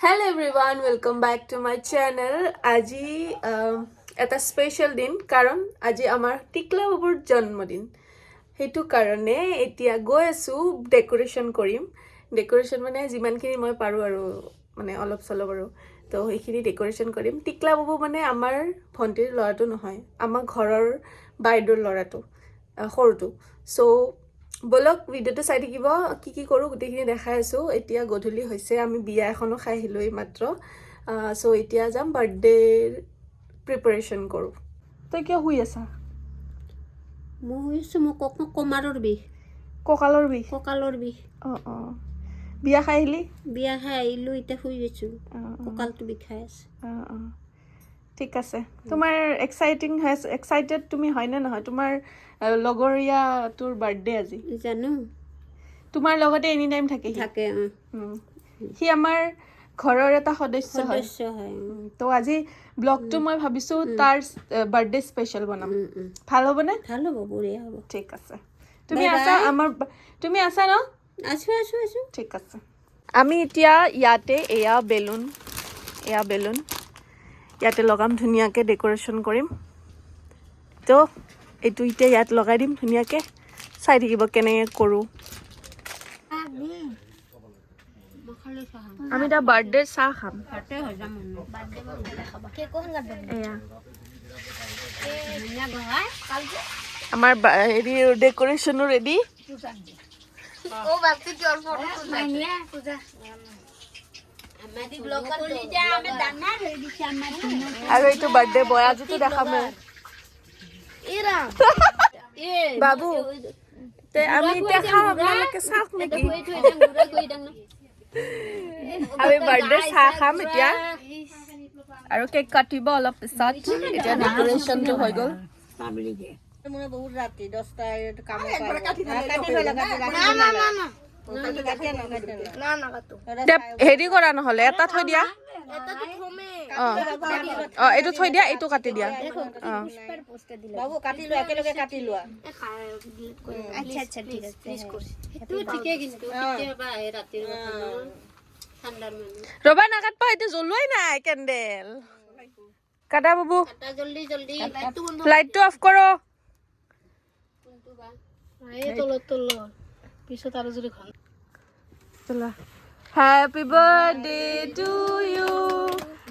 Hello everyone, welcome back to my channel. আজি এটা special দিন কাৰণ আজি আমাৰ টিকলা বাবুৰ জন্মদিন হেতু কাৰণে এতিয়া গৈ আছো ডেকোৰেশন কৰিম ডেকোৰেশন মানে যিমানখিনি মই পাৰো আৰু মানে অলপ চলপ আৰু তো এইখিনি ডেকোৰেশন কৰিম টিকলা বাবু মানে আমাৰ ভন্টিৰ ল'ৰাটো নহয় আমাৰ ঘৰৰ বাইদেউৰ ল'ৰাটো সৰুটো সো বলক ভিডিওটো চাই থাকিব কি কৰো গোটেইখিনি দেখাই আছো এতিয়া গধূলি হৈছে আমি বিয়া এখনো খাই আহিলো মাত্ৰ সো এতিয়া যাম বাৰ্থডে প্ৰিপাৰেচন কৰো তই কিয় শুই আছা মই হৈছো মোক কমাৰৰ বিষ কঁকালৰ বিষ বিয়া খাই আহিলি বিয়া খাই আহিলো এতিয়া শুই আছো কঁকালটো বিষাই আছে ঠিক আছে তোমাৰ এক্সাইটেড তুমি হয় না নহয় তোমাৰ লগৰীয়া তোৰ বাৰ্থডে আজি জানো তোমাৰ লগতে এনি টাইম থাকে সি আমাৰ ঘৰৰ এটা সদস্য হয় তো আজি ব্লগটো মই ভাবিছো তাৰ বাৰ্থডে স্পেশাল বনাম ভাল হ'ব নে ভাল হ'ব বঢ়িয়া হ'ব ঠিক আছে তুমি আছা ন আছো ঠিক আছে আমি এতিয়া ইয়াতে এয়া বেলুন ইয়াতে লগাম ধুনিয়াকে ডেকোৰেশন কৰিম তো এইটো এতিয়া ইয়াত লগাই দিম ধুনিয়াকে চাই থাকিব কেনেকৈ কৰো আমি তা বাৰ্থডে চাহ খাম আমাৰ হেৰি ডেকোৰেশনো ৰেডি আৰু এইটো বাৰ্থডে বয় আজিতো দেখাম বাবু তে আমি এতিয়া খাম আপোনালোকে চাওক নেকি আমি বাৰ্থডে চাহ খাম এতিয়া আৰু কেক কাটিব অলপ পিছত এতিয়া ডেকোৰেশনটো হৈ গ'ল বহুত ৰাতি 10টা কাম হেৰি কৰা নহলে এটা থৈ দিয়া এইটো থৈ দিয়া এইটো কাটি দিয়া বাবু কাটি লোৱা একেলগে কাটি লোৱা আচ্ছা ঠিক আছে সেইটো ঠিকে কিন্তু কেতিয়াবা ৰাতিৰ ৰবা নাকাটবা এইটো জ্বলোৱাই নাই কেণ্ডেল কাটা বাবু জলদি লাইটটো অফ কৰক তল পিছত আৰু যদি ঘন Happy birthday to you.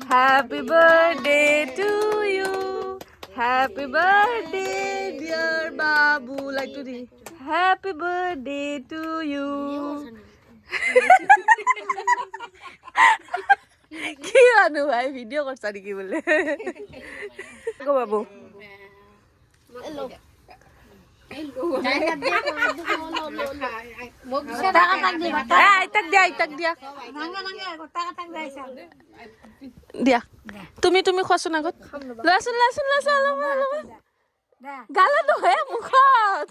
Happy birthday to you. Happy birthday, dear Babu. Like to the Happy birthday to you. কি আনো ভাই ভিডিও করছা নাকি বলে গো বাবু দিয়া তুমি খোৱাচোন আগত লোৱাচোন গালা নহয় মুখত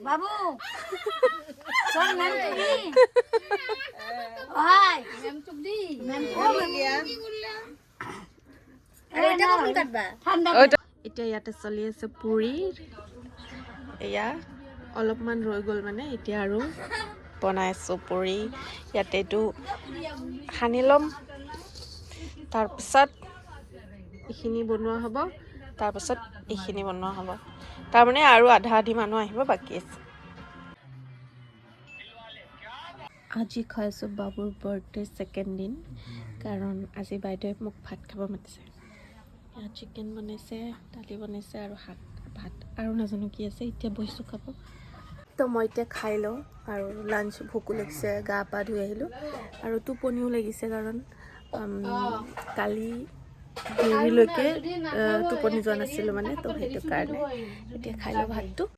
বাবু এতিয়া ইয়াতে চলি আছে পুৰি এয়া অলপমান ৰৈ গ'ল মানে এতিয়া আৰু বনাই আছো পুৰি ইয়াতে এইটো সানি ল'ম তাৰপিছত এইখিনি বনোৱা হ'ব তাৰপিছত এইখিনি বনোৱা হ'ব তাৰমানে আৰু আধা মানুহ আহিব বাকী আছে আজি খাইছোঁ বাবুৰ বাৰ্থডে ছেকেণ্ড দিন কাৰণ আজি বাইদেৱে মোক ভাত খাব মাতিছে চিকেন বনাইছে দালি বনাইছে আৰু ভাত আৰু নাজানো কি আছে এতিয়া বহিছোঁ খাব তো মই এতিয়া খাই লওঁ আৰু লাঞ্চ ভোকো লাগিছে গা পা ধুই আহিলোঁ আৰু টোপনিও লাগিছে কাৰণ কালি দেৰিলৈকে টোপনি যোৱা নাছিলোঁ মানে তো সেইটো কাৰণে এতিয়া খাই লওঁ ভাতটো